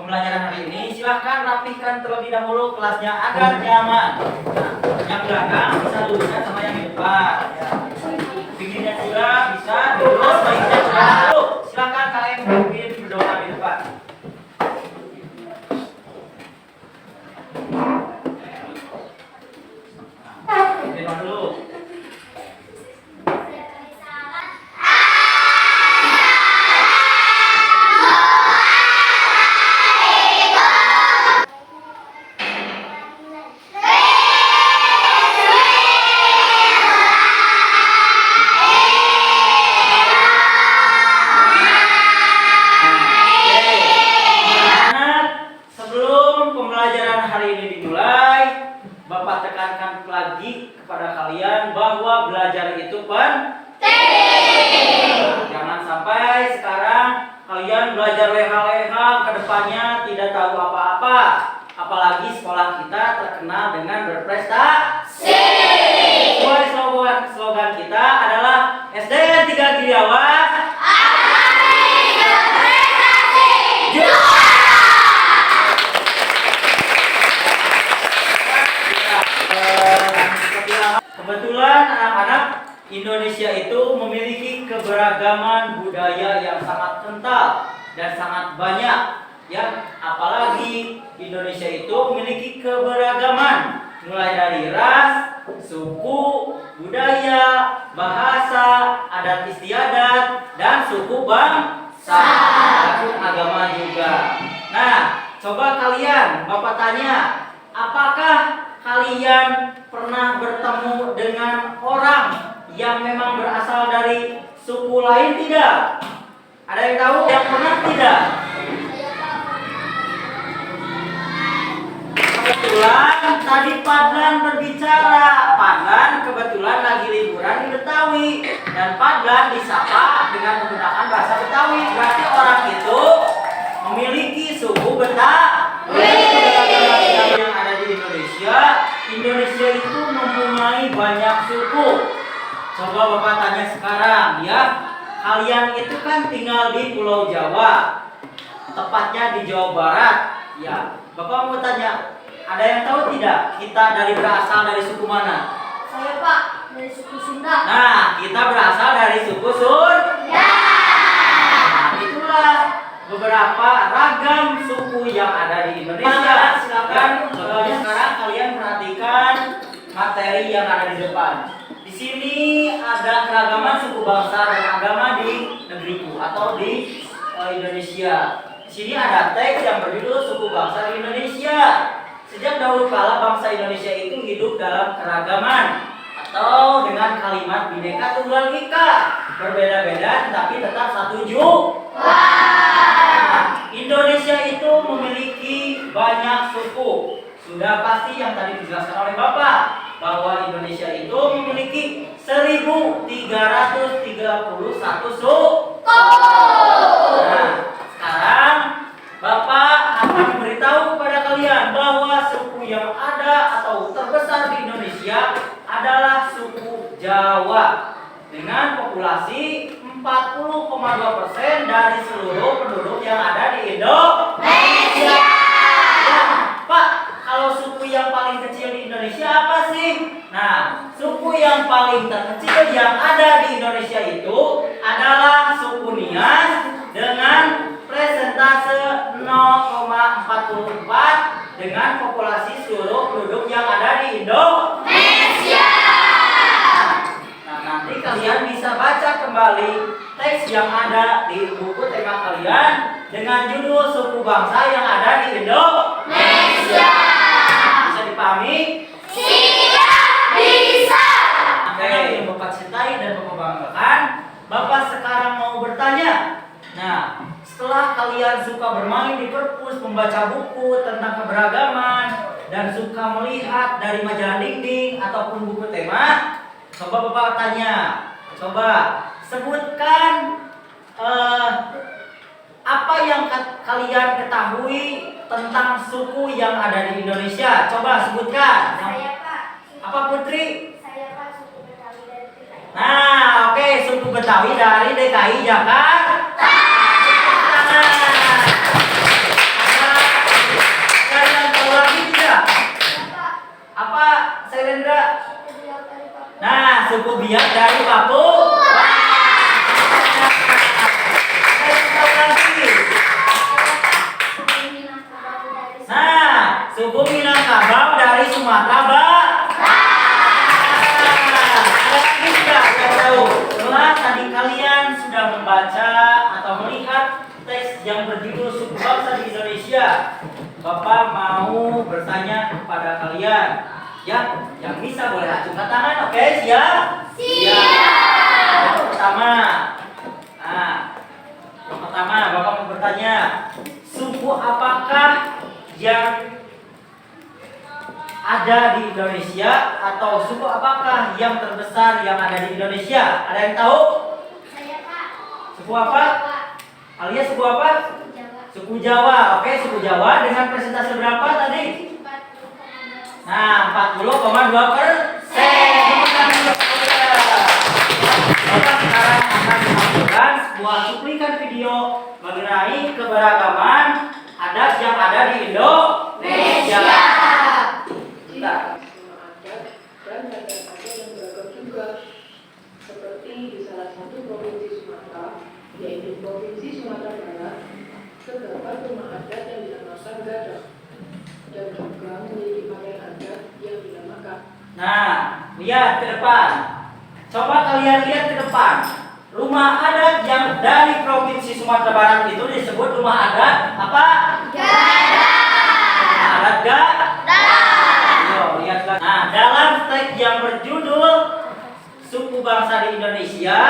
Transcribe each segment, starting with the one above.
pembelajaran hari ini. Silahkan rapihkan terlebih dahulu kelasnya agar nyaman. Nah, yang belakang bisa luruskan sama yang di depan. Ya. Pinggirnya juga bisa dilurus, baiknya juga. Silahkan kalian mungkin berdoa di depan. Berdoa dulu. Bapak tekankan lagi kepada kalian bahwa belajar itu penting. Jangan sampai sekarang kalian belajar leha-leha, kedepannya tidak tahu apa-apa. Apalagi sekolah kita terkenal dengan berprestasi. Slogan kita adalah SD 3 Giriawas Kebetulan anak-anak Indonesia itu memiliki keberagaman budaya yang sangat kental dan sangat banyak, ya. Apalagi Indonesia itu memiliki keberagaman mulai dari ras, suku, budaya, bahasa, adat istiadat, dan suku bangsa, dan agama juga. Nah, coba kalian, Bapak tanya, apakah kalian pernah bertemu dengan orang yang memang berasal dari suku lain tidak? Ada yang tahu yang pernah tidak? Kebetulan tadi Padlan berbicara. Padlan kebetulan lagi liburan di Betawi dan Padlan disapa dengan menggunakan bahasa Betawi. Berarti orang itu memiliki suku Betawi. Yang ada di Indonesia itu mempunyai banyak suku. Coba Bapak tanya sekarang, ya. Kalian itu kan tinggal di Pulau Jawa, tepatnya di Jawa Barat, ya. Bapak mau tanya, ada yang tahu tidak kita berasal dari suku mana? Saya Pak, dari suku Sunda. Nah, kita berasal dari suku Sunda. Nah, itulah beberapa ragam suku yang ada di Indonesia. Silakan sekarang kalian perhatikan materi yang ada di depan. Di sini ada keragaman suku bangsa dan agama di negeriku atau di Indonesia. Di sini ada teks yang berjudul Suku Bangsa di Indonesia. Sejak dahulu kala bangsa Indonesia itu hidup dalam keragaman atau dengan kalimat Bhinneka Tunggal Ika, berbeda-beda tetapi tetap satu juga. Indonesia itu memiliki banyak suku. Sudah pasti yang tadi dijelaskan oleh Bapak bahwa Indonesia itu memiliki 1331 suku. Nah, sekarang Bapak akan memberitahu kepada kalian bahwa suku yang ada atau terbesar di Indonesia adalah suku Jawa dengan populasi 40,2% dari seluruh penduduk yang ada di Indonesia. Pak, kalau suku yang paling kecil di Indonesia apa sih? Nah, suku yang paling terkecil yang ada di Indonesia itu adalah suku Nias dengan presentase 0,44 dengan populasi seluruh penduduk yang ada di Indonesia. Nah, nanti kalian bisa baca kembali teks yang ada di buku tema kalian dengan judul Suku Bangsa yang ada di Indonesia. Bisa dipahami? Tidak bisa. Oke, yang Bapak cintai dan Bapak banggakan, Bapak sekarang mau bertanya. Nah, setelah kalian suka bermain di perpus, membaca buku tentang keberagaman, dan suka melihat dari majalah dinding ataupun buku tema, coba Bapak tanya, coba sebutkan apa yang kalian ketahui tentang suku yang ada di Indonesia. Coba sebutkan. Saya Pak. Apa Putri? Saya Pak, suku Betawi dari DKI. Nah, oke, suku Betawi dari DKI Jakarta. Nah, lihat dari papu. Ada yang tahu lagi? Nah, suku Minangkabau dari Sumatera ada lagi tidak yang tahu? Setelah tadi kalian sudah membaca atau melihat teks yang berjudul suku bangsa di Indonesia, Bapak mau bertanya kepada kalian. Ya, yang bisa boleh acungkan tangan, oke? Siap? Siap. Yang pertama, Bapak mau bertanya, suku apakah yang ada di Indonesia atau suku apakah yang terbesar yang ada di Indonesia? Ada yang tahu? Saya, Pak. Suku apa? Alias suku apa? Suku Jawa. Oke, suku Jawa dengan persentase berapa tadi? 40,2. Nah, 40,2%. Bapak sekarang akan menampilkan sebuah cuplikan video mengenai keberagaman adat yang ada di Indonesia. Kita. Dan adat adat yang beragam juga, seperti di salah satu provinsi Sumatera, yaitu Provinsi Sumatera Barat, terdapat rumah adat yang dinamakan Gadang, dan juga memiliki pakaian adat yang dinamakan. Nah, lihat ke depan. Coba kalian lihat ke depan. Rumah adat yang dari Provinsi Sumatera Barat itu disebut rumah adat apa? Rumah adat Yo, lihat lagi. Nah, dalam teks yang berjudul suku bangsa di Indonesia,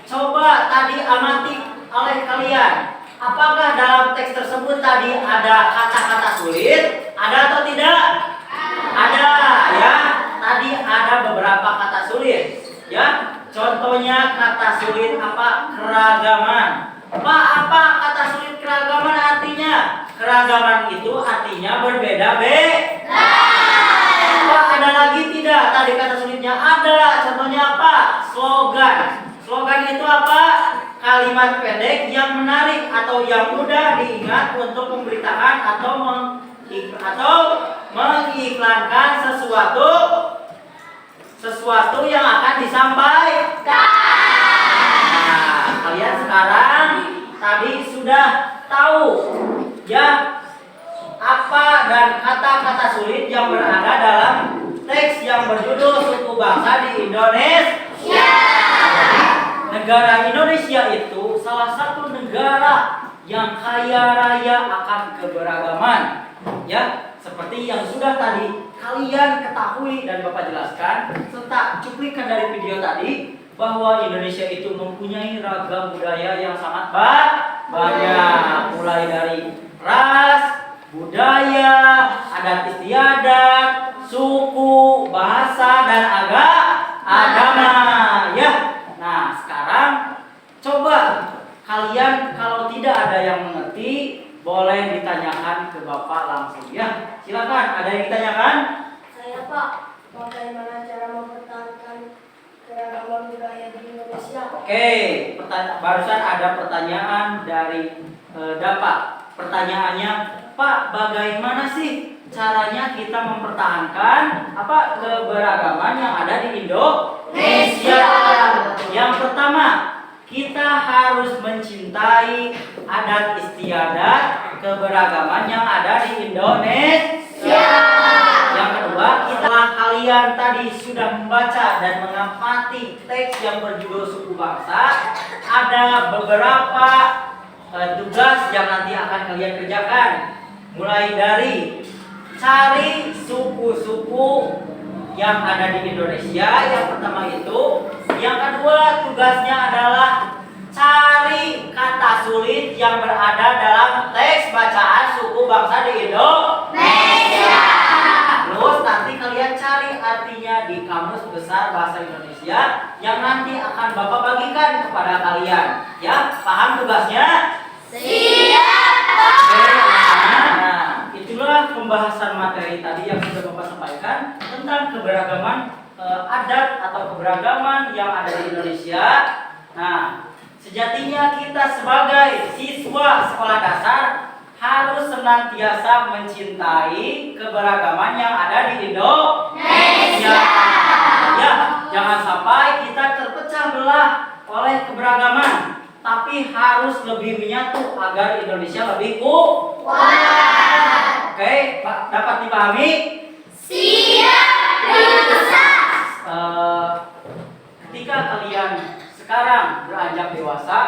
coba tadi amati oleh kalian. Apakah dalam teks tersebut tadi ada kata-kata sulit? Ada atau tidak? Ada, ya. Tadi ada beberapa kata sulit, ya. Contohnya kata sulit apa? Keragaman. Pak, apa kata sulit keragaman artinya? Keragaman itu artinya berbeda-beda. Pak, ada lagi tidak? Tadi kata sulitnya ada. Contohnya apa? Slogan. Slogan itu apa? Kalimat pendek yang menarik atau yang mudah diingat untuk memberitakan atau mengiklankan sesuatu yang akan disampaikan. Nah, kalian sekarang tadi sudah tahu ya apa dan kata-kata sulit yang berada dalam teks yang berjudul suku bangsa di Indonesia. Negara Indonesia itu salah satu negara yang kaya raya akan keberagaman. Ya, seperti yang sudah tadi kalian ketahui dan Bapak jelaskan serta cuplikan dari video tadi bahwa Indonesia itu mempunyai ragam budaya yang sangat banyak, mulai dari ras, budaya, adat istiadat, suku, bahasa dan agama, ya. Nah, sekarang coba kalian kalau tidak ada yang mengerti boleh ditanyakan ke Bapak langsung, ya. Silakan, ada yang ditanyakan? Saya, Pak. Bagaimana cara mempertahankan keragaman budaya di Indonesia? Oke, barusan ada pertanyaan dari Dapak. Pertanyaannya, Pak, bagaimana sih caranya kita mempertahankan keberagaman yang ada di Indonesia? Yang pertama, kita harus mencintai adat istiadat keberagaman yang ada di Indonesia. Yang kedua, setelah kalian tadi sudah membaca dan mengamati teks yang berjudul suku bangsa, ada beberapa tugas yang nanti akan kalian kerjakan. Mulai dari cari suku-suku yang ada di Indonesia, yang pertama itu. Yang kedua, tugasnya adalah cari kata sulit yang berada dalam teks bacaan suku bangsa di Indonesia. Terus nanti kalian cari artinya di Kamus Besar Bahasa Indonesia yang nanti akan Bapak bagikan kepada kalian. Ya, paham tugasnya? Siap, Pak. Nah, itulah pembahasan materi tadi yang sudah Bapak sampaikan tentang keberagaman adat atau keberagaman yang ada di Indonesia. Nah, sejatinya kita sebagai siswa sekolah dasar harus senantiasa mencintai keberagaman yang ada di Indonesia. Ya, jangan Jangan sampai kita terpecah belah oleh keberagaman, tapi harus lebih menyatu agar Indonesia lebih kuat. Oke, dapat dipahami? Siap, bisa. Ketika kalian sekarang beranjak dewasa,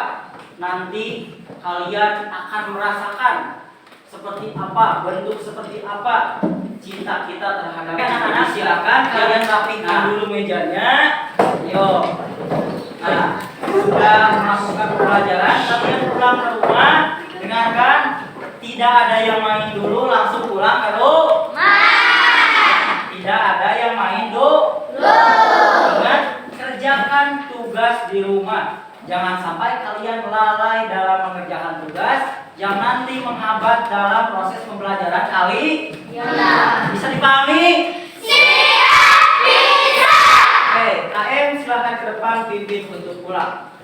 nanti kalian akan merasakan seperti apa, bentuk seperti apa cinta kita terhadap anak-anak. Silakan kalian rapikan dulu mejanya. Yo. Nah, sudah melakukan pelajaran, kalian pulang ke rumah. Dengarkan, tidak ada yang main dulu, langsung pulang ke rumah. Tidak ada yang main dulu. Ingat, kerjakan tugas di rumah. Jangan sampai kalian lalai dalam mengerjakan tugas yang nanti menghambat dalam proses pembelajaran kali. Bisa dipahami? Siap, bisa. Oke, KM silahkan ke depan pimpin untuk pulang.